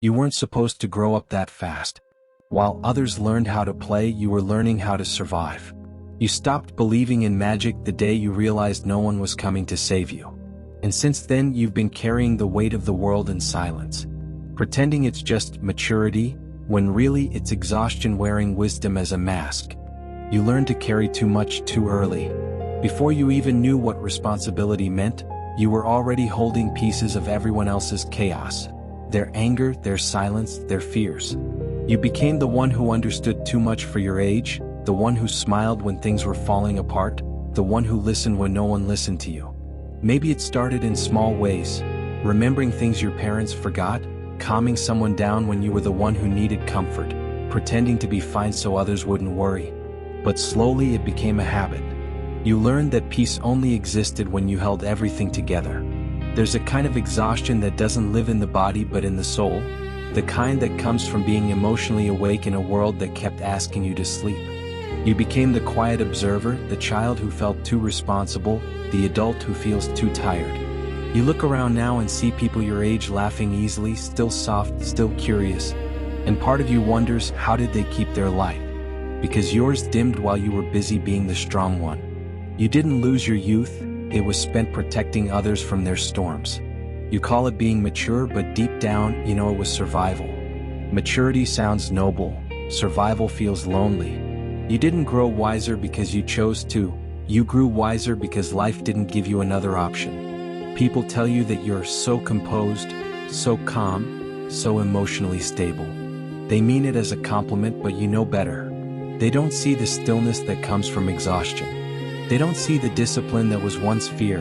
You weren't supposed to grow up that fast. While others learned how to play, you were learning how to survive. You stopped believing in magic the day you realized no one was coming to save you. And since then, you've been carrying the weight of the world in silence, pretending it's just maturity, when really it's exhaustion wearing wisdom as a mask. You learned to carry too much too early. Before you even knew what responsibility meant, you were already holding pieces of everyone else's chaos, their anger, their silence, their fears. You became the one who understood too much for your age, the one who smiled when things were falling apart, the one who listened when no one listened to you. Maybe it started in small ways, remembering things your parents forgot, calming someone down when you were the one who needed comfort, pretending to be fine so others wouldn't worry. But slowly it became a habit. You learned that peace only existed when you held everything together. There's a kind of exhaustion that doesn't live in the body but in the soul, the kind that comes from being emotionally awake in a world that kept asking you to sleep. You became the quiet observer, the child who felt too responsible, the adult who feels too tired. You look around now and see people your age laughing easily, still soft, still curious, and part of you wonders, how did they keep their light? Because yours dimmed while you were busy being the strong one. You didn't lose your youth, it was spent protecting others from their storms. You call it being mature, but deep down, you know it was survival. Maturity sounds noble, survival feels lonely. You didn't grow wiser because you chose to, you grew wiser because life didn't give you another option. People tell you that you're so composed, so calm, so emotionally stable. They mean it as a compliment, but you know better. They don't see the stillness that comes from exhaustion. They don't see the discipline that was once fear.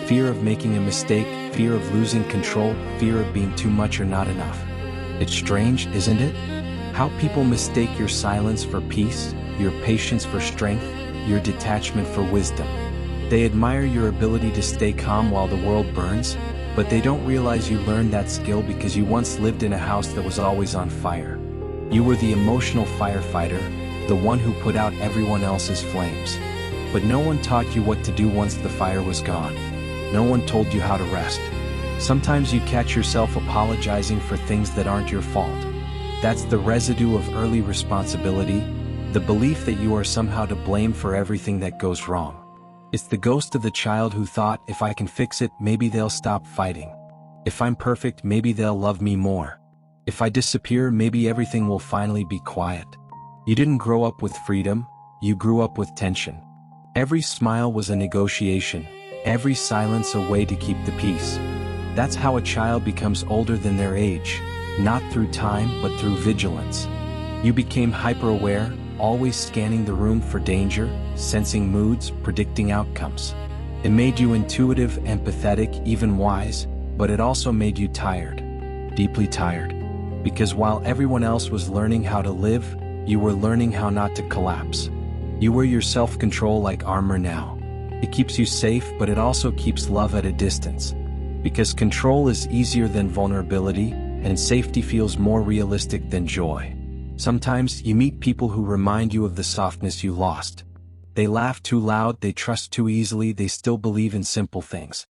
Fear of making a mistake, fear of losing control, fear of being too much or not enough. It's strange, isn't it? How people mistake your silence for peace, your patience for strength, your detachment for wisdom. They admire your ability to stay calm while the world burns, but they don't realize you learned that skill because you once lived in a house that was always on fire. You were the emotional firefighter, the one who put out everyone else's flames. But no one taught you what to do once the fire was gone. No one told you how to rest. Sometimes you catch yourself apologizing for things that aren't your fault. That's the residue of early responsibility, the belief that you are somehow to blame for everything that goes wrong. It's the ghost of the child who thought, if I can fix it, maybe they'll stop fighting. If I'm perfect, maybe they'll love me more. If I disappear, maybe everything will finally be quiet. You didn't grow up with freedom, you grew up with tension. Every smile was a negotiation, every silence a way to keep the peace. That's how a child becomes older than their age, not through time but through vigilance. You became hyper-aware, always scanning the room for danger, sensing moods, predicting outcomes. It made you intuitive, empathetic, even wise, but it also made you tired, deeply tired. Because while everyone else was learning how to live, you were learning how not to collapse. You wear your self-control like armor now. It keeps you safe, but it also keeps love at a distance. Because control is easier than vulnerability, and safety feels more realistic than joy. Sometimes you meet people who remind you of the softness you lost. They laugh too loud, they trust too easily, they still believe in simple things.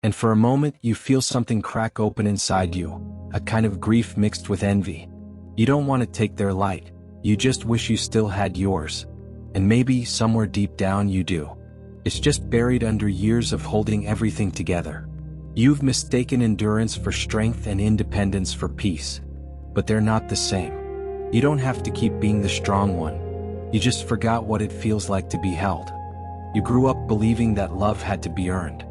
And for a moment, you feel something crack open inside you, a kind of grief mixed with envy. You don't want to take their light, you just wish you still had yours. And maybe, somewhere deep down, you do. It's just buried under years of holding everything together. You've mistaken endurance for strength and independence for peace. But they're not the same. You don't have to keep being the strong one. You just forgot what it feels like to be held. You grew up believing that love had to be earned.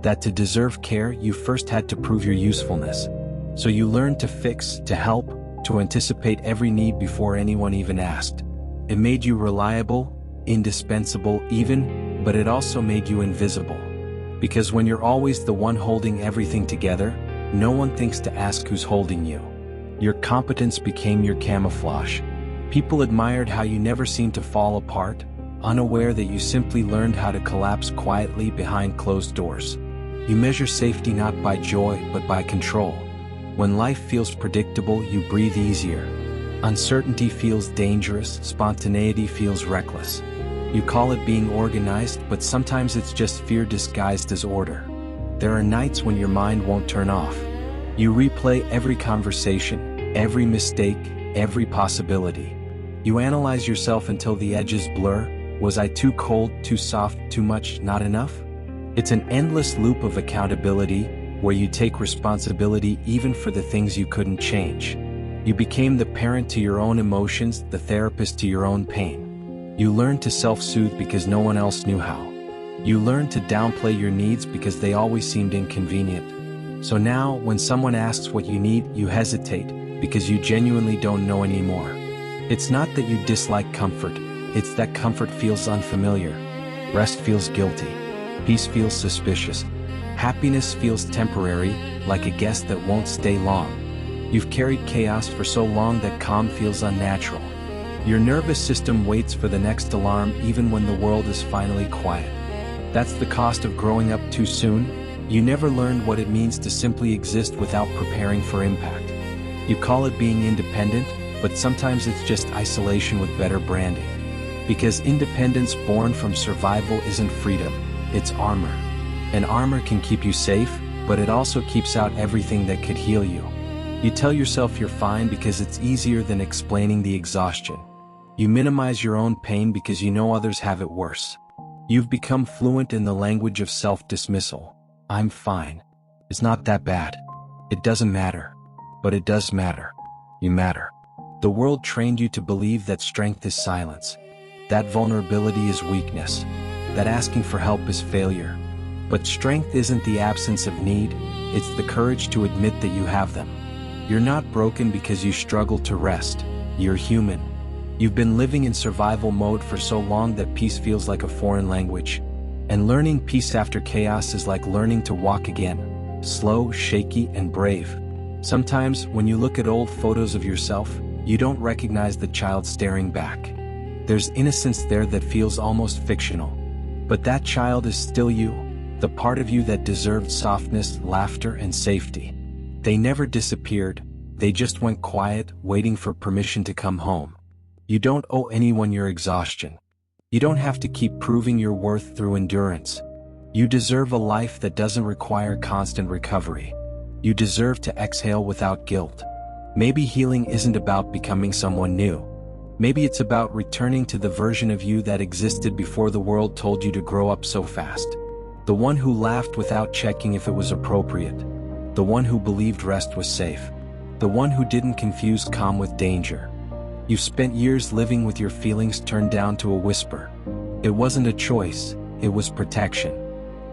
That to deserve care, you first had to prove your usefulness. So you learned to fix, to help, to anticipate every need before anyone even asked. It made you reliable, indispensable even, but it also made you invisible. Because when you're always the one holding everything together, no one thinks to ask who's holding you. Your competence became your camouflage. People admired how you never seemed to fall apart, unaware that you simply learned how to collapse quietly behind closed doors. You measure safety not by joy but by control. When life feels predictable, you breathe easier. Uncertainty feels dangerous, spontaneity feels reckless. You call it being organized, but sometimes it's just fear disguised as order. There are nights when your mind won't turn off. You replay every conversation, every mistake, every possibility. You analyze yourself until the edges blur. Was I too cold, too soft, too much, not enough? It's an endless loop of accountability, where you take responsibility even for the things you couldn't change. You became the parent to your own emotions, the therapist to your own pain. You learned to self-soothe because no one else knew how. You learned to downplay your needs because they always seemed inconvenient. So now, when someone asks what you need, you hesitate, because you genuinely don't know anymore. It's not that you dislike comfort, it's that comfort feels unfamiliar. Rest feels guilty. Peace feels suspicious. Happiness feels temporary, like a guest that won't stay long. You've carried chaos for so long that calm feels unnatural. Your nervous system waits for the next alarm even when the world is finally quiet. That's the cost of growing up too soon. You never learned what it means to simply exist without preparing for impact. You call it being independent, but sometimes it's just isolation with better branding. Because independence born from survival isn't freedom, it's armor. And armor can keep you safe, but it also keeps out everything that could heal you. You tell yourself you're fine because it's easier than explaining the exhaustion. You minimize your own pain because you know others have it worse. You've become fluent in the language of self-dismissal. I'm fine. It's not that bad. It doesn't matter. But it does matter. You matter. The world trained you to believe that strength is silence, that vulnerability is weakness, that asking for help is failure. But strength isn't the absence of need, it's the courage to admit that you have them. You're not broken because you struggle to rest, you're human. You've been living in survival mode for so long that peace feels like a foreign language. And learning peace after chaos is like learning to walk again, slow, shaky, and brave. Sometimes, when you look at old photos of yourself, you don't recognize the child staring back. There's innocence there that feels almost fictional. But that child is still you, the part of you that deserved softness, laughter, and safety. They never disappeared, they just went quiet, waiting for permission to come home. You don't owe anyone your exhaustion. You don't have to keep proving your worth through endurance. You deserve a life that doesn't require constant recovery. You deserve to exhale without guilt. Maybe healing isn't about becoming someone new. Maybe it's about returning to the version of you that existed before the world told you to grow up so fast. The one who laughed without checking if it was appropriate. The one who believed rest was safe. The one who didn't confuse calm with danger. You've spent years living with your feelings turned down to a whisper. It wasn't a choice, it was protection.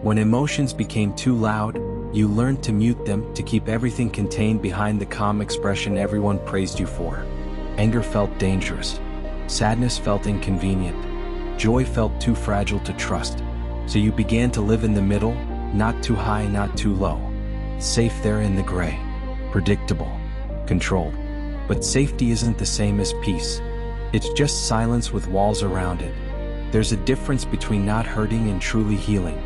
When emotions became too loud, you learned to mute them, to keep everything contained behind the calm expression everyone praised you for. Anger felt dangerous. Sadness felt inconvenient. Joy felt too fragile to trust. So you began to live in the middle, not too high, not too low. Safe there in the gray. Predictable. Controlled. But safety isn't the same as peace. It's just silence with walls around it. There's a difference between not hurting and truly healing.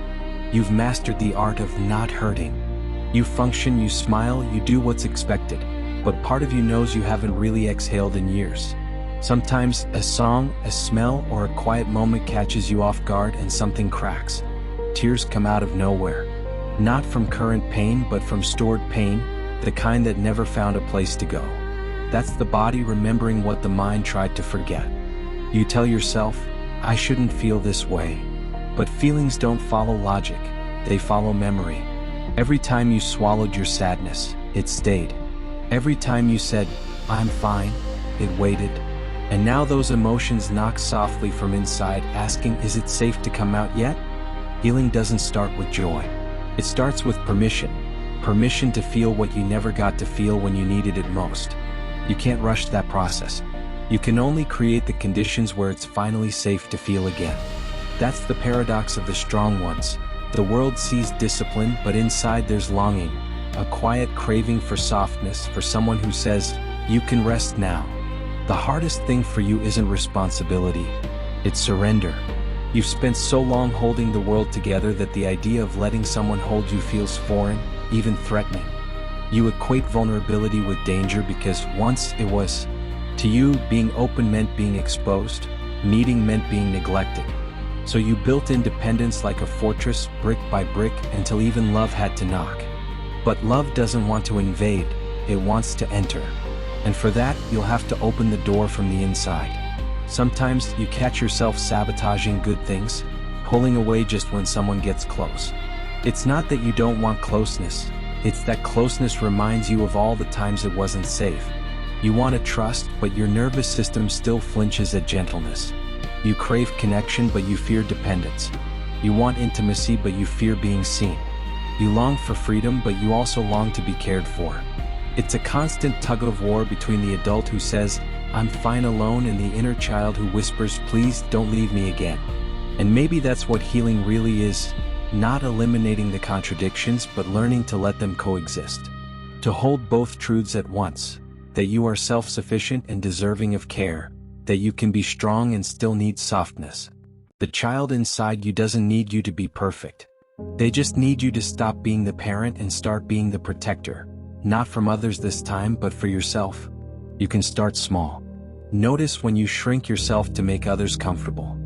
You've mastered the art of not hurting. You function, you smile, you do what's expected, but part of you knows you haven't really exhaled in years. Sometimes a song, a smell, or a quiet moment catches you off guard and something cracks. Tears come out of nowhere. Not from current pain, but from stored pain, the kind that never found a place to go. That's the body remembering what the mind tried to forget. You tell yourself, I shouldn't feel this way. But feelings don't follow logic, they follow memory. Every time you swallowed your sadness, it stayed. Every time you said, I'm fine, it waited. And now those emotions knock softly from inside, asking, is it safe to come out yet? Healing doesn't start with joy. It starts with permission. Permission to feel what you never got to feel when you needed it most. You can't rush that process. You can only create the conditions where it's finally safe to feel again. That's the paradox of the strong ones. The world sees discipline, but inside there's longing, a quiet craving for softness, for someone who says, you can rest now. The hardest thing for you isn't responsibility, it's surrender. You've spent so long holding the world together that the idea of letting someone hold you feels foreign, even threatening. You equate vulnerability with danger because once it was. To you, being open meant being exposed, needing meant being neglected. So you built independence like a fortress, brick by brick, until even love had to knock. But love doesn't want to invade, it wants to enter. And for that, you'll have to open the door from the inside. Sometimes you catch yourself sabotaging good things, pulling away just when someone gets close. It's not that you don't want closeness, it's that closeness reminds you of all the times it wasn't safe. You want to trust, but your nervous system still flinches at gentleness. You crave connection, but you fear dependence. You want intimacy, but you fear being seen. You long for freedom, but you also long to be cared for. It's a constant tug-of-war between the adult who says, "I'm fine alone," and the inner child who whispers, "Please don't leave me again." And maybe that's what healing really is, not eliminating the contradictions, but learning to let them coexist. To hold both truths at once, that you are self-sufficient and deserving of care, that you can be strong and still need softness. The child inside you doesn't need you to be perfect. They just need you to stop being the parent and start being the protector. Not from others this time, but for yourself. You can start small. Notice when you shrink yourself to make others comfortable.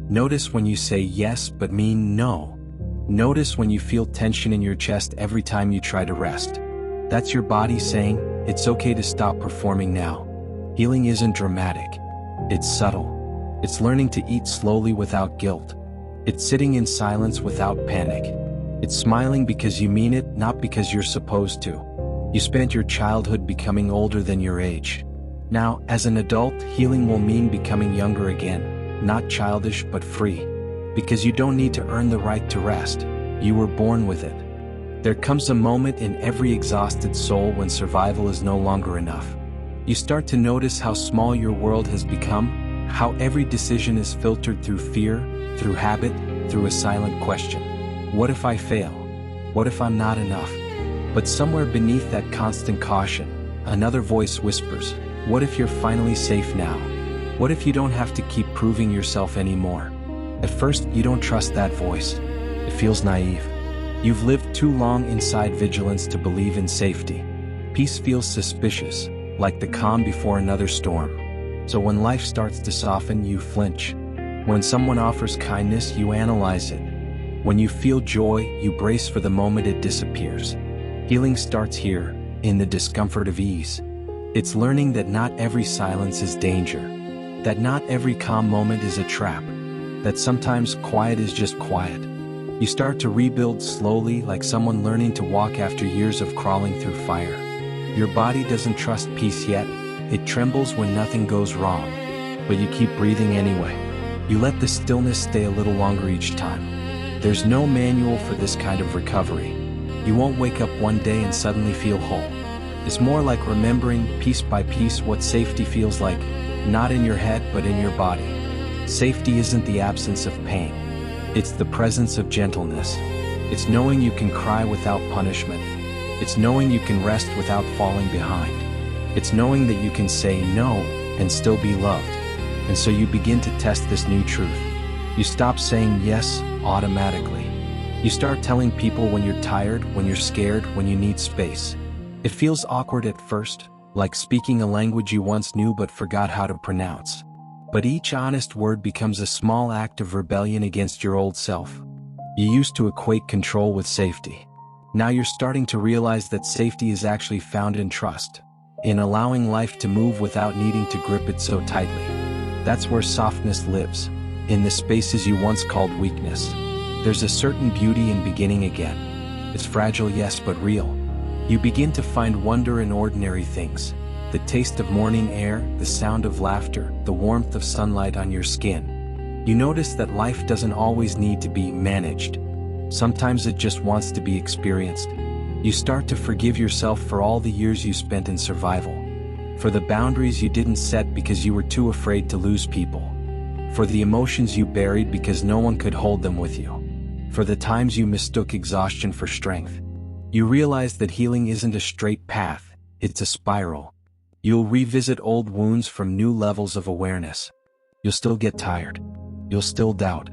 Notice when you say yes but mean no. Notice when you feel tension in your chest every time you try to rest. That's your body saying, it's okay to stop performing now. Healing isn't dramatic. It's subtle. It's learning to eat slowly without guilt. It's sitting in silence without panic. It's smiling because you mean it, not because you're supposed to. You spent your childhood becoming older than your age. Now, as an adult, healing will mean becoming younger again, not childish but free. Because you don't need to earn the right to rest. You were born with it. There comes a moment in every exhausted soul when survival is no longer enough. You start to notice how small your world has become, how every decision is filtered through fear, through habit, through a silent question. What if I fail? What if I'm not enough? But somewhere beneath that constant caution, another voice whispers, what if you're finally safe now? What if you don't have to keep proving yourself anymore? At first, you don't trust that voice. It feels naive. You've lived too long inside vigilance to believe in safety. Peace feels suspicious, like the calm before another storm. So when life starts to soften, you flinch. When someone offers kindness, you analyze it. When you feel joy, you brace for the moment it disappears. Healing starts here, in the discomfort of ease. It's learning that not every silence is danger, that not every calm moment is a trap, that sometimes quiet is just quiet. You start to rebuild slowly, like someone learning to walk after years of crawling through fire. Your body doesn't trust peace yet, it trembles when nothing goes wrong, but you keep breathing anyway. You let the stillness stay a little longer each time. There's no manual for this kind of recovery. You won't wake up one day and suddenly feel whole. It's more like remembering, piece by piece, what safety feels like, not in your head but in your body. Safety isn't the absence of pain. It's the presence of gentleness. It's knowing you can cry without punishment. It's knowing you can rest without falling behind. It's knowing that you can say no and still be loved. And so you begin to test this new truth. You stop saying yes automatically. You start telling people when you're tired, when you're scared, when you need space. It feels awkward at first, like speaking a language you once knew but forgot how to pronounce. But each honest word becomes a small act of rebellion against your old self. You used to equate control with safety. Now you're starting to realize that safety is actually found in trust, in allowing life to move without needing to grip it so tightly. That's where softness lives, in the spaces you once called weakness. There's a certain beauty in beginning again. It's fragile, yes, but real. You begin to find wonder in ordinary things. The taste of morning air, the sound of laughter, the warmth of sunlight on your skin. You notice that life doesn't always need to be managed. Sometimes it just wants to be experienced. You start to forgive yourself for all the years you spent in survival. For the boundaries you didn't set because you were too afraid to lose people. For the emotions you buried because no one could hold them with you. For the times you mistook exhaustion for strength. You realize that healing isn't a straight path, it's a spiral. You'll revisit old wounds from new levels of awareness. You'll still get tired. You'll still doubt.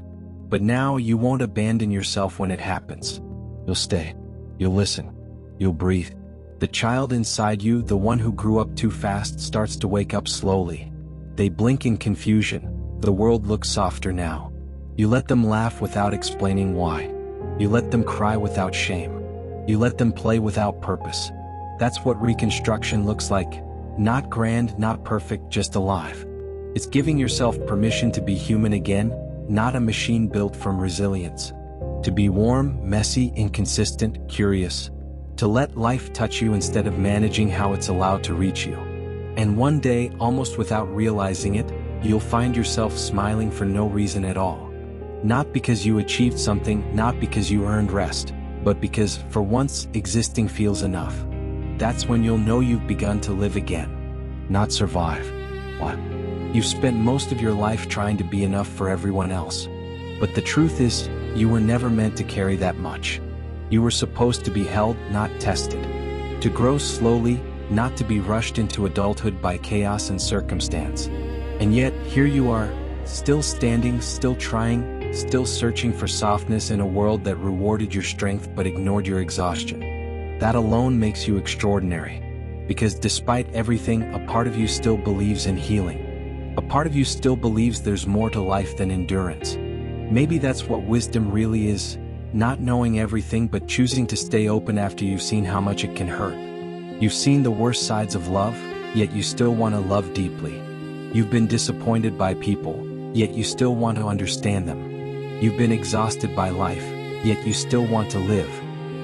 But now you won't abandon yourself when it happens. You'll stay. You'll listen. You'll breathe. The child inside you, the one who grew up too fast, starts to wake up slowly. They blink in confusion. The world looks softer now. You let them laugh without explaining why. You let them cry without shame. You let them play without purpose. That's what reconstruction looks like. Not grand, not perfect, just alive. It's giving yourself permission to be human again, not a machine built from resilience. To be warm, messy, inconsistent, curious. To let life touch you instead of managing how it's allowed to reach you. And one day, almost without realizing it, you'll find yourself smiling for no reason at all. Not because you achieved something, not because you earned rest, but because, for once, existing feels enough. That's when you'll know you've begun to live again. Not survive. What? You've spent most of your life trying to be enough for everyone else. But the truth is, you were never meant to carry that much. You were supposed to be held, not tested. To grow slowly, not to be rushed into adulthood by chaos and circumstance. And yet, here you are, still standing, still trying, still searching for softness in a world that rewarded your strength but ignored your exhaustion. That alone makes you extraordinary. Because despite everything, a part of you still believes in healing. A part of you still believes there's more to life than endurance. Maybe that's what wisdom really is, not knowing everything but choosing to stay open after you've seen how much it can hurt. You've seen the worst sides of love, yet you still want to love deeply. You've been disappointed by people, yet you still want to understand them. You've been exhausted by life, yet you still want to live.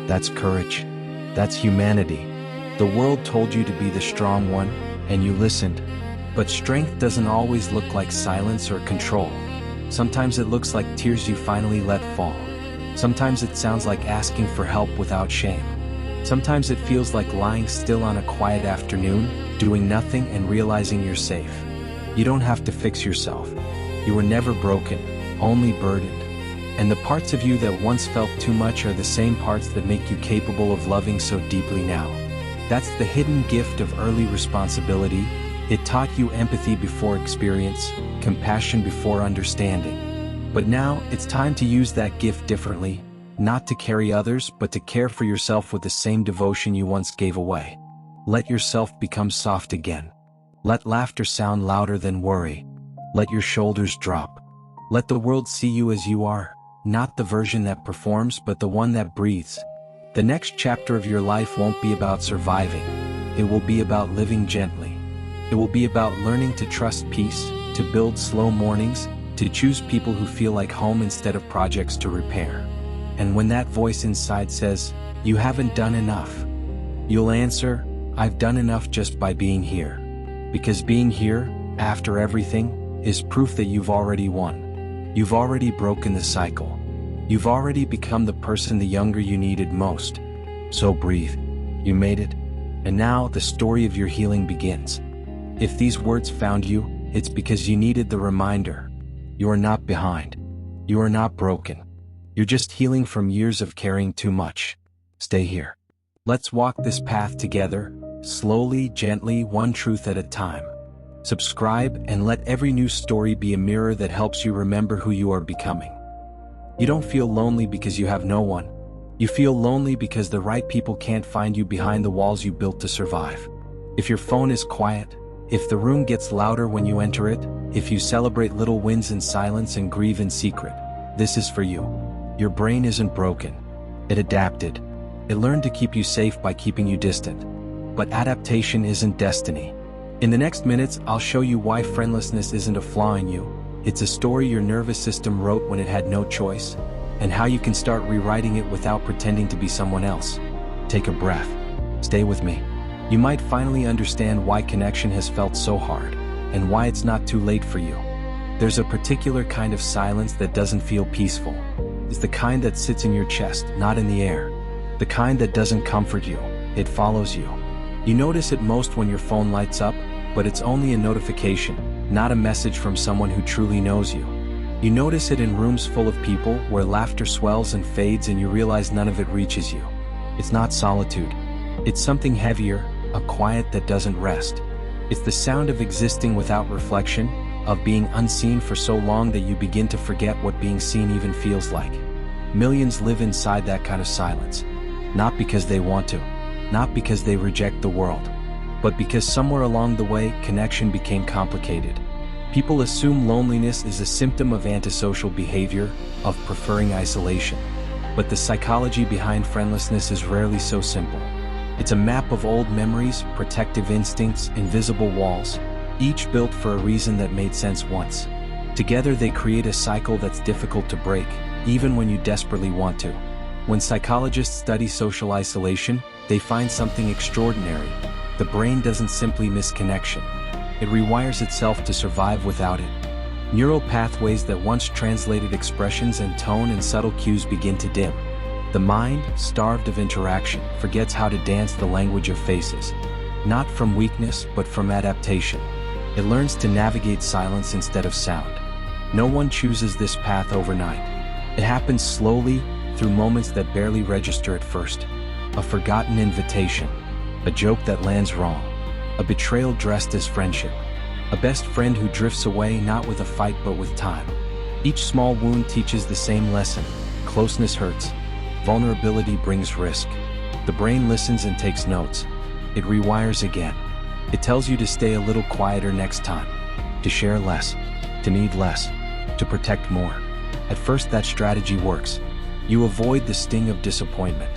That's courage. That's humanity. The world told you to be the strong one, and you listened. But strength doesn't always look like silence or control. Sometimes it looks like tears you finally let fall. Sometimes it sounds like asking for help without shame. Sometimes it feels like lying still on a quiet afternoon, doing nothing and realizing you're safe. You don't have to fix yourself. You were never broken, only burdened. And the parts of you that once felt too much are the same parts that make you capable of loving so deeply now. That's the hidden gift of early responsibility. It taught you empathy before experience, compassion before understanding. But now, it's time to use that gift differently, not to carry others, but to care for yourself with the same devotion you once gave away. Let yourself become soft again. Let laughter sound louder than worry. Let your shoulders drop. Let the world see you as you are, not the version that performs, but the one that breathes. The next chapter of your life won't be about surviving. It will be about living gently. It will be about learning to trust peace, to build slow mornings, to choose people who feel like home instead of projects to repair. And when that voice inside says, "You haven't done enough," you'll answer, "I've done enough just by being here." Because being here, after everything, is proof that you've already won. You've already broken the cycle. You've already become the person the younger you needed most. So breathe. You made it. And now the story of your healing begins. If these words found you, it's because you needed the reminder. You are not behind. You are not broken. You're just healing from years of carrying too much. Stay here. Let's walk this path together, slowly, gently, one truth at a time. Subscribe and let every new story be a mirror that helps you remember who you are becoming. You don't feel lonely because you have no one. You feel lonely because the right people can't find you behind the walls you built to survive. If your phone is quiet, if the room gets louder when you enter it, if you celebrate little wins in silence and grieve in secret, this is for you. Your brain isn't broken. It adapted. It learned to keep you safe by keeping you distant. But adaptation isn't destiny. In the next minutes, I'll show you why friendlessness isn't a flaw in you. It's a story your nervous system wrote when it had no choice, and how you can start rewriting it without pretending to be someone else. Take a breath. Stay with me. You might finally understand why connection has felt so hard, and why it's not too late for you. There's a particular kind of silence that doesn't feel peaceful. It's the kind that sits in your chest, not in the air. The kind that doesn't comfort you, it follows you. You notice it most when your phone lights up, but it's only a notification, not a message from someone who truly knows you. You notice it in rooms full of people where laughter swells and fades and you realize none of it reaches you. It's not solitude. It's something heavier, a quiet that doesn't rest. It's the sound of existing without reflection, of being unseen for so long that you begin to forget what being seen even feels like. Millions live inside that kind of silence. Not because they want to, not because they reject the world, but because somewhere along the way, connection became complicated. People assume loneliness is a symptom of antisocial behavior, of preferring isolation. But the psychology behind friendlessness is rarely so simple. It's a map of old memories, protective instincts, invisible walls, each built for a reason that made sense once. Together they create a cycle that's difficult to break, even when you desperately want to. When psychologists study social isolation, they find something extraordinary. The brain doesn't simply miss connection. It rewires itself to survive without it. Neural pathways that once translated expressions and tone and subtle cues begin to dim. The mind, starved of interaction, forgets how to dance the language of faces. Not from weakness, but from adaptation. It learns to navigate silence instead of sound. No one chooses this path overnight. It happens slowly, through moments that barely register at first. A forgotten invitation. A joke that lands wrong. A betrayal dressed as friendship. A best friend who drifts away not with a fight but with time. Each small wound teaches the same lesson. Closeness hurts. Vulnerability brings risk. The brain listens and takes notes. It rewires again. It tells you to stay a little quieter next time. To share less. To need less. To protect more. At first that strategy works. You avoid the sting of disappointment.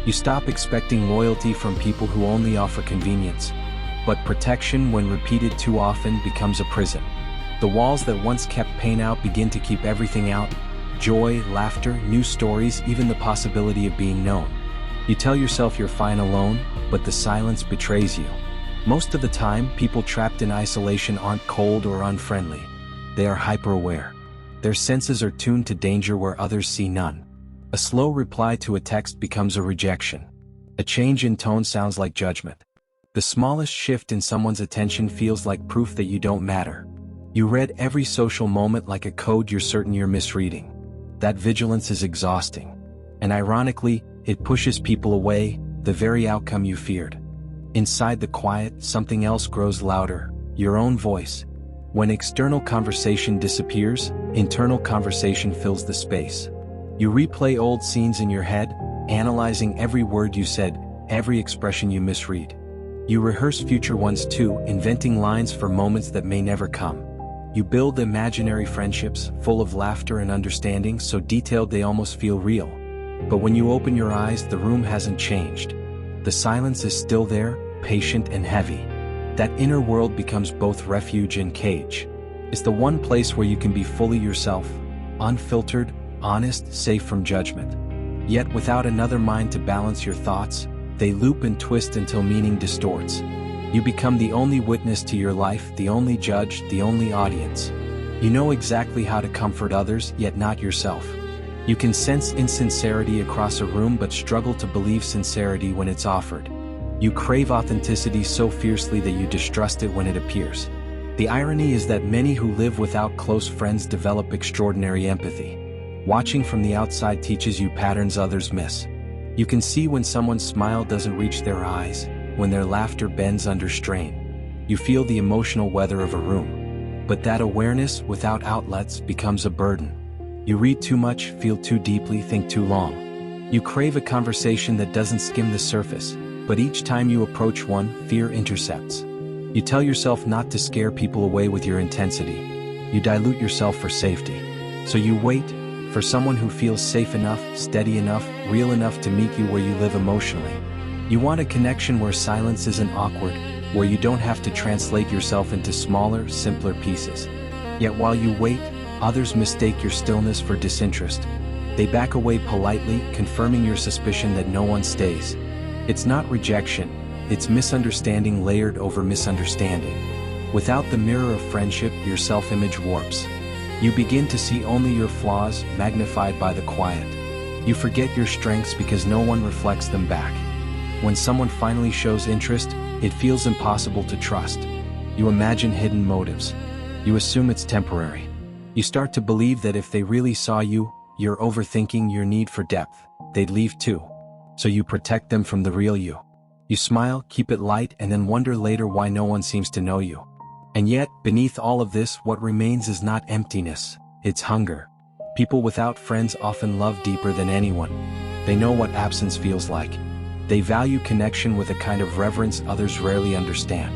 You stop expecting loyalty from people who only offer convenience. But protection, when repeated too often, becomes a prison. The walls that once kept pain out begin to keep everything out. Joy, laughter, new stories, even the possibility of being known. You tell yourself you're fine alone, but the silence betrays you. Most of the time, people trapped in isolation aren't cold or unfriendly. They are hyper-aware. Their senses are tuned to danger where others see none. A slow reply to a text becomes a rejection. A change in tone sounds like judgment. The smallest shift in someone's attention feels like proof that you don't matter. You read every social moment like a code you're certain you're misreading. That vigilance is exhausting. And ironically, it pushes people away, the very outcome you feared. Inside the quiet, something else grows louder, your own voice. When external conversation disappears, internal conversation fills the space. You replay old scenes in your head, analyzing every word you said, every expression you misread. You rehearse future ones too, inventing lines for moments that may never come. You build imaginary friendships, full of laughter and understanding, so detailed they almost feel real. But when you open your eyes, the room hasn't changed. The silence is still there, patient and heavy. That inner world becomes both refuge and cage. It's the one place where you can be fully yourself, unfiltered, honest, safe from judgment. Yet without another mind to balance your thoughts, they loop and twist until meaning distorts. You become the only witness to your life, the only judge, the only audience. You know exactly how to comfort others, yet not yourself. You can sense insincerity across a room but struggle to believe sincerity when it's offered. You crave authenticity so fiercely that you distrust it when it appears. The irony is that many who live without close friends develop extraordinary empathy. Watching from the outside teaches you patterns others miss. You can see when someone's smile doesn't reach their eyes, when their laughter bends under strain. You feel the emotional weather of a room. But that awareness, without outlets, becomes a burden. You read too much, feel too deeply, think too long. You crave a conversation that doesn't skim the surface, but each time you approach one, fear intercepts. You tell yourself not to scare people away with your intensity. You dilute yourself for safety. So you wait for someone who feels safe enough, steady enough, real enough to meet you where you live emotionally. You want a connection where silence isn't awkward, where you don't have to translate yourself into smaller, simpler pieces. Yet while you wait, others mistake your stillness for disinterest. They back away politely, confirming your suspicion that no one stays. It's not rejection, it's misunderstanding layered over misunderstanding. Without the mirror of friendship, your self-image warps. You begin to see only your flaws, magnified by the quiet. You forget your strengths because no one reflects them back. When someone finally shows interest, it feels impossible to trust. You imagine hidden motives. You assume it's temporary. You start to believe that if they really saw you, you're overthinking your need for depth, they'd leave too. So you protect them from the real you. You smile, keep it light, and then wonder later why no one seems to know you. And yet, beneath all of this, what remains is not emptiness, it's hunger. People without friends often love deeper than anyone. They know what absence feels like. They value connection with a kind of reverence others rarely understand.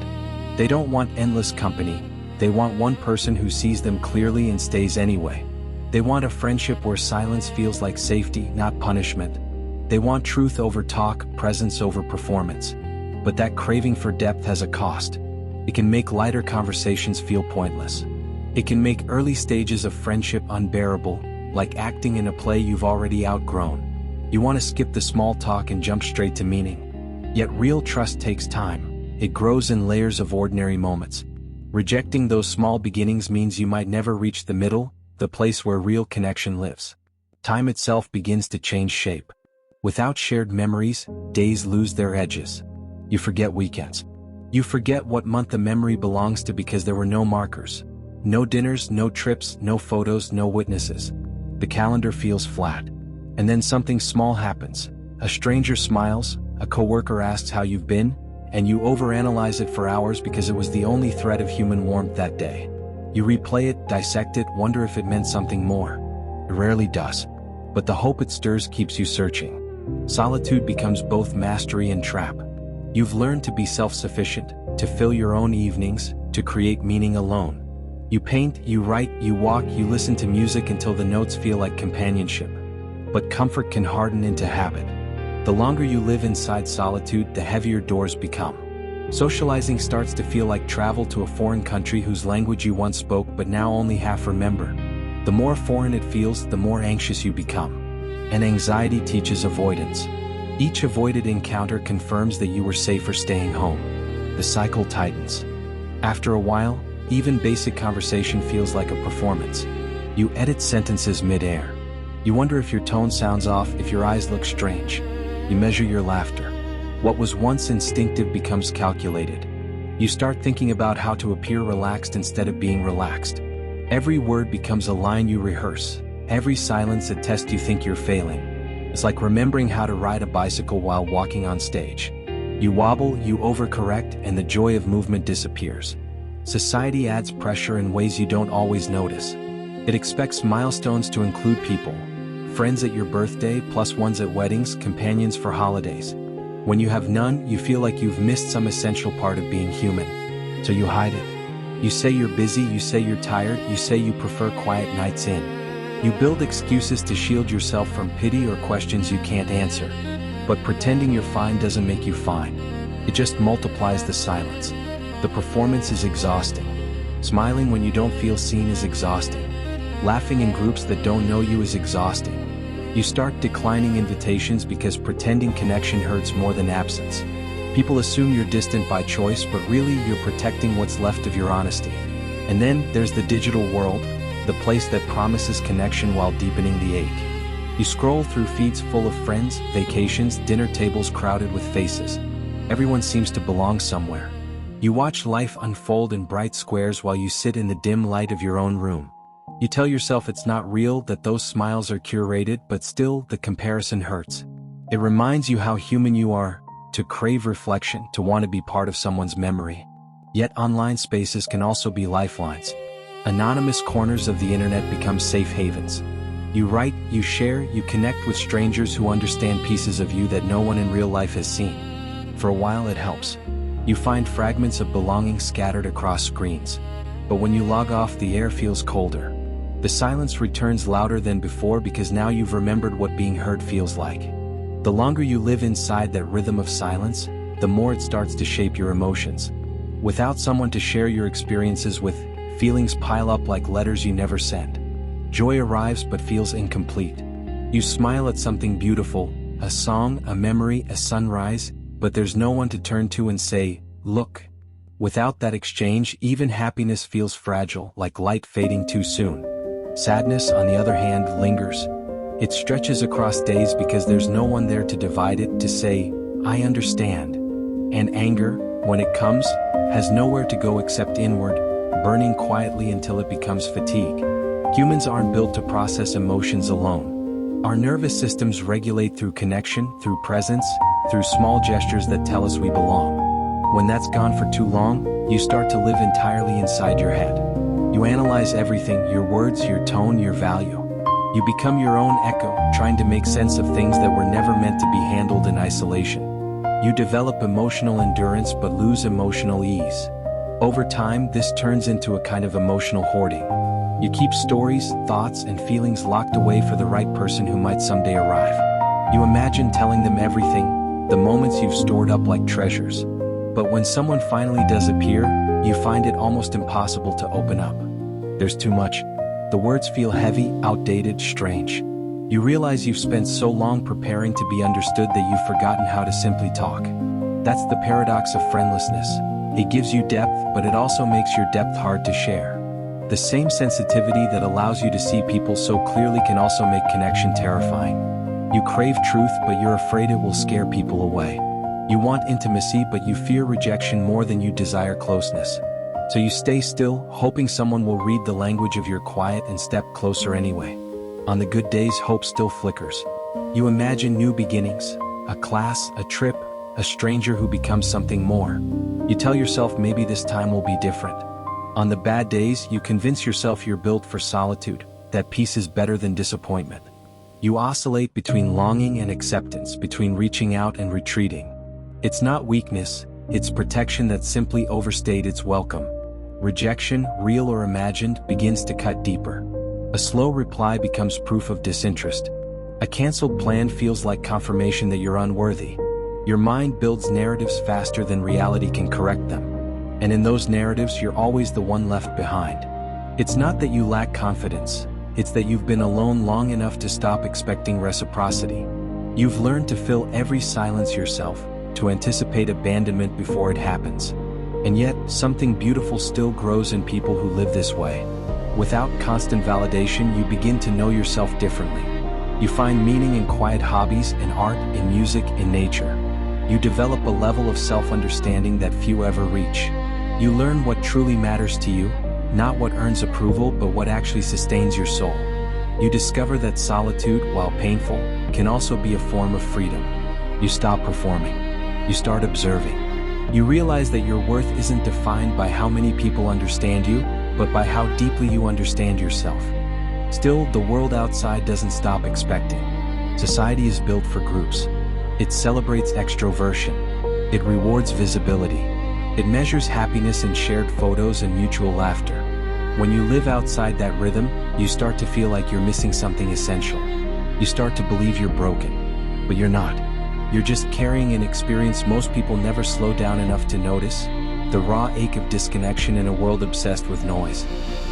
They don't want endless company. They want one person who sees them clearly and stays anyway. They want a friendship where silence feels like safety, not punishment. They want truth over talk, presence over performance. But that craving for depth has a cost. It can make lighter conversations feel pointless. It can make early stages of friendship unbearable, like acting in a play you've already outgrown. You want to skip the small talk and jump straight to meaning. Yet real trust takes time. It grows in layers of ordinary moments. Rejecting those small beginnings means you might never reach the middle, the place where real connection lives. Time itself begins to change shape. Without shared memories, days lose their edges. You forget weekends. You forget what month a memory belongs to because there were no markers. No dinners, no trips, no photos, no witnesses. The calendar feels flat. And then something small happens. A stranger smiles, a coworker asks how you've been, and you overanalyze it for hours because it was the only thread of human warmth that day. You replay it, dissect it, wonder if it meant something more. It rarely does. But the hope it stirs keeps you searching. Solitude becomes both mastery and trap. You've learned to be self-sufficient, to fill your own evenings, to create meaning alone. You paint, you write, you walk, you listen to music until the notes feel like companionship. But comfort can harden into habit. The longer you live inside solitude, the heavier doors become. Socializing starts to feel like travel to a foreign country whose language you once spoke but now only half remember. The more foreign it feels, the more anxious you become. And anxiety teaches avoidance. Each avoided encounter confirms that you were safer staying home. The cycle tightens. After a while, even basic conversation feels like a performance. You edit sentences mid-air. You wonder if your tone sounds off, if your eyes look strange. You measure your laughter. What was once instinctive becomes calculated. You start thinking about how to appear relaxed instead of being relaxed. Every word becomes a line you rehearse. Every silence a test you think you're failing. It's like remembering how to ride a bicycle while walking on stage. You wobble, you overcorrect, and the joy of movement disappears. Society adds pressure in ways you don't always notice. It expects milestones to include people. Friends at your birthday, plus ones at weddings, companions for holidays. When you have none, you feel like you've missed some essential part of being human. So you hide it. You say you're busy, you say you're tired, you say you prefer quiet nights in. You build excuses to shield yourself from pity or questions you can't answer. But pretending you're fine doesn't make you fine. It just multiplies the silence. The performance is exhausting. Smiling when you don't feel seen is exhausting. Laughing in groups that don't know you is exhausting. You start declining invitations because pretending connection hurts more than absence. People assume you're distant by choice, but really you're protecting what's left of your honesty. And then there's the digital world, the place that promises connection while deepening the ache. You scroll through feeds full of friends, vacations, dinner tables crowded with faces. Everyone seems to belong somewhere. You watch life unfold in bright squares while you sit in the dim light of your own room. You tell yourself it's not real, that those smiles are curated, but still, the comparison hurts. It reminds you how human you are, to crave reflection, to want to be part of someone's memory. Yet online spaces can also be lifelines. Anonymous corners of the internet become safe havens. You write, you share, you connect with strangers who understand pieces of you that no one in real life has seen. For a while it helps. You find fragments of belonging scattered across screens. But when you log off, the air feels colder. The silence returns louder than before because now you've remembered what being heard feels like. The longer you live inside that rhythm of silence, the more it starts to shape your emotions. Without someone to share your experiences with, feelings pile up like letters you never send. Joy arrives but feels incomplete. You smile at something beautiful, a song, a memory, a sunrise, but there's no one to turn to and say, "Look." Without that exchange, even happiness feels fragile, like light fading too soon. Sadness, on the other hand, lingers. It stretches across days because there's no one there to divide it, to say, "I understand." And anger, when it comes, has nowhere to go except inward, burning quietly until it becomes fatigue. Humans aren't built to process emotions alone. Our nervous systems regulate through connection, through presence, through small gestures that tell us we belong. When that's gone for too long, you start to live entirely inside your head. You analyze everything, your words, your tone, your value. You become your own echo, trying to make sense of things that were never meant to be handled in isolation. You develop emotional endurance but lose emotional ease. Over time, this turns into a kind of emotional hoarding. You keep stories, thoughts, and feelings locked away for the right person who might someday arrive. You imagine telling them everything, the moments you've stored up like treasures. But when someone finally does appear, you find it almost impossible to open up. There's too much. The words feel heavy, outdated, strange. You realize you've spent so long preparing to be understood that you've forgotten how to simply talk. That's the paradox of friendlessness. It gives you depth, but it also makes your depth hard to share. The same sensitivity that allows you to see people so clearly can also make connection terrifying. You crave truth, but you're afraid it will scare people away. You want intimacy, but you fear rejection more than you desire closeness. So you stay still, hoping someone will read the language of your quiet and step closer anyway. On the good days, hope still flickers. You imagine new beginnings, a class, a trip, a stranger who becomes something more. You tell yourself maybe this time will be different. On the bad days, you convince yourself you're built for solitude, that peace is better than disappointment. You oscillate between longing and acceptance, between reaching out and retreating. It's not weakness, it's protection that simply overstayed its welcome. Rejection, real or imagined, begins to cut deeper. A slow reply becomes proof of disinterest. A canceled plan feels like confirmation that you're unworthy. Your mind builds narratives faster than reality can correct them. And in those narratives, you're always the one left behind. It's not that you lack confidence, it's that you've been alone long enough to stop expecting reciprocity. You've learned to fill every silence yourself, to anticipate abandonment before it happens. And yet, something beautiful still grows in people who live this way. Without constant validation, you begin to know yourself differently. You find meaning in quiet hobbies, in art, in music, in nature. You develop a level of self-understanding that few ever reach. You learn what truly matters to you, not what earns approval, but what actually sustains your soul. You discover that solitude, while painful, can also be a form of freedom. You stop performing. You start observing. You realize that your worth isn't defined by how many people understand you, but by how deeply you understand yourself. Still, the world outside doesn't stop expecting. Society is built for groups. It celebrates extroversion. It rewards visibility. It measures happiness in shared photos and mutual laughter. When you live outside that rhythm, you start to feel like you're missing something essential. You start to believe you're broken. But you're not. You're just carrying an experience most people never slow down enough to notice. The raw ache of disconnection in a world obsessed with noise.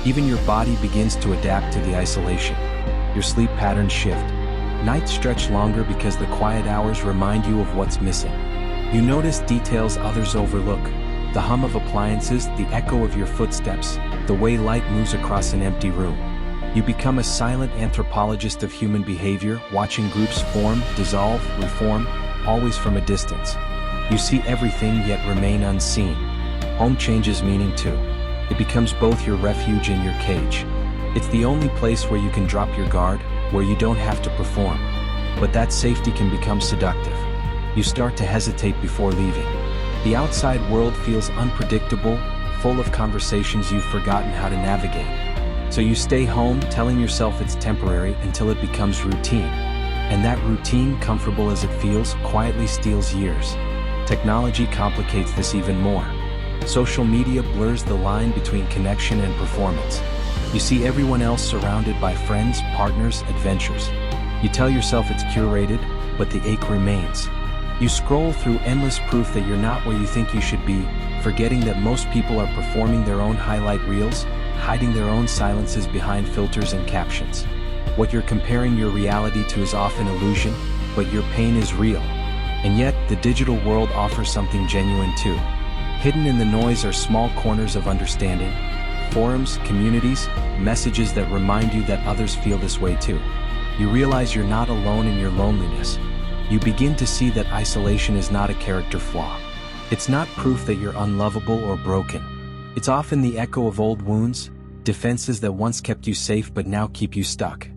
Even your body begins to adapt to the isolation. Your sleep patterns shift. Nights stretch longer because the quiet hours remind you of what's missing. You notice details others overlook. The hum of appliances, the echo of your footsteps, the way light moves across an empty room. You become a silent anthropologist of human behavior, watching groups form, dissolve, reform, always from a distance. You see everything yet remain unseen. Home changes meaning too. It becomes both your refuge and your cage. It's the only place where you can drop your guard, where you don't have to perform. But that safety can become seductive. You start to hesitate before leaving. The outside world feels unpredictable, full of conversations you've forgotten how to navigate. So you stay home, telling yourself it's temporary until it becomes routine. And that routine, comfortable as it feels, quietly steals years. Technology complicates this even more. Social media blurs the line between connection and performance. You see everyone else surrounded by friends, partners, adventures. You tell yourself it's curated, but the ache remains. You scroll through endless proof that you're not where you think you should be, forgetting that most people are performing their own highlight reels, hiding their own silences behind filters and captions. What you're comparing your reality to is often illusion, but your pain is real. And yet, the digital world offers something genuine too. Hidden in the noise are small corners of understanding, forums, communities, messages that remind you that others feel this way too. You realize you're not alone in your loneliness. You begin to see that isolation is not a character flaw. It's not proof that you're unlovable or broken. It's often the echo of old wounds, defenses that once kept you safe but now keep you stuck.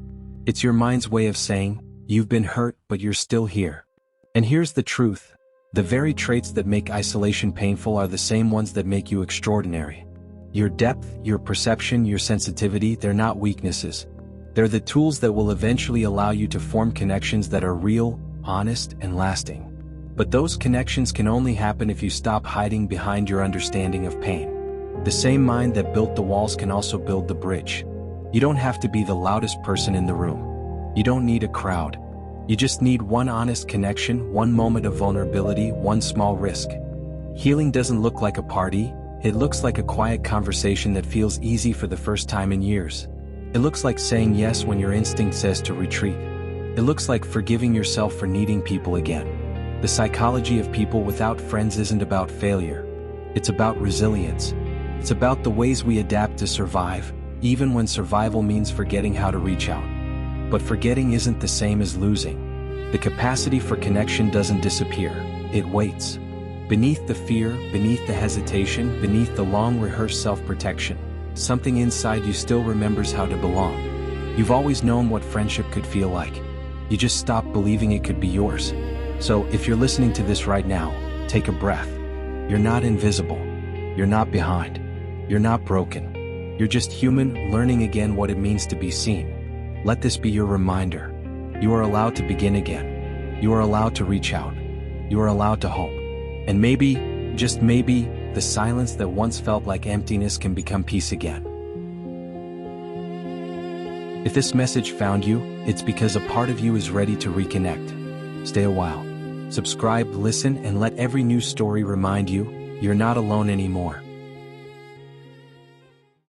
It's your mind's way of saying, you've been hurt, but you're still here. And here's the truth. The very traits that make isolation painful are the same ones that make you extraordinary. Your depth, your perception, your sensitivity, they're not weaknesses. They're the tools that will eventually allow you to form connections that are real, honest, and lasting. But those connections can only happen if you stop hiding behind your understanding of pain. The same mind that built the walls can also build the bridge. You don't have to be the loudest person in the room. You don't need a crowd. You just need one honest connection, one moment of vulnerability, one small risk. Healing doesn't look like a party, it looks like a quiet conversation that feels easy for the first time in years. It looks like saying yes when your instinct says to retreat. It looks like forgiving yourself for needing people again. The psychology of people without friends isn't about failure. It's about resilience. It's about the ways we adapt to survive, even when survival means forgetting how to reach out. But forgetting isn't the same as losing. The capacity for connection doesn't disappear, it waits. Beneath the fear, beneath the hesitation, beneath the long rehearsed self-protection, something inside you still remembers how to belong. You've always known what friendship could feel like. You just stopped believing it could be yours. So if you're listening to this right now, take a breath. You're not invisible. You're not behind. You're not broken. You're just human, learning again what it means to be seen. Let this be your reminder. You are allowed to begin again. You are allowed to reach out. You are allowed to hope. And maybe, just maybe, the silence that once felt like emptiness can become peace again. If this message found you, it's because a part of you is ready to reconnect. Stay a while. Subscribe, listen, and let every new story remind you, you're not alone anymore.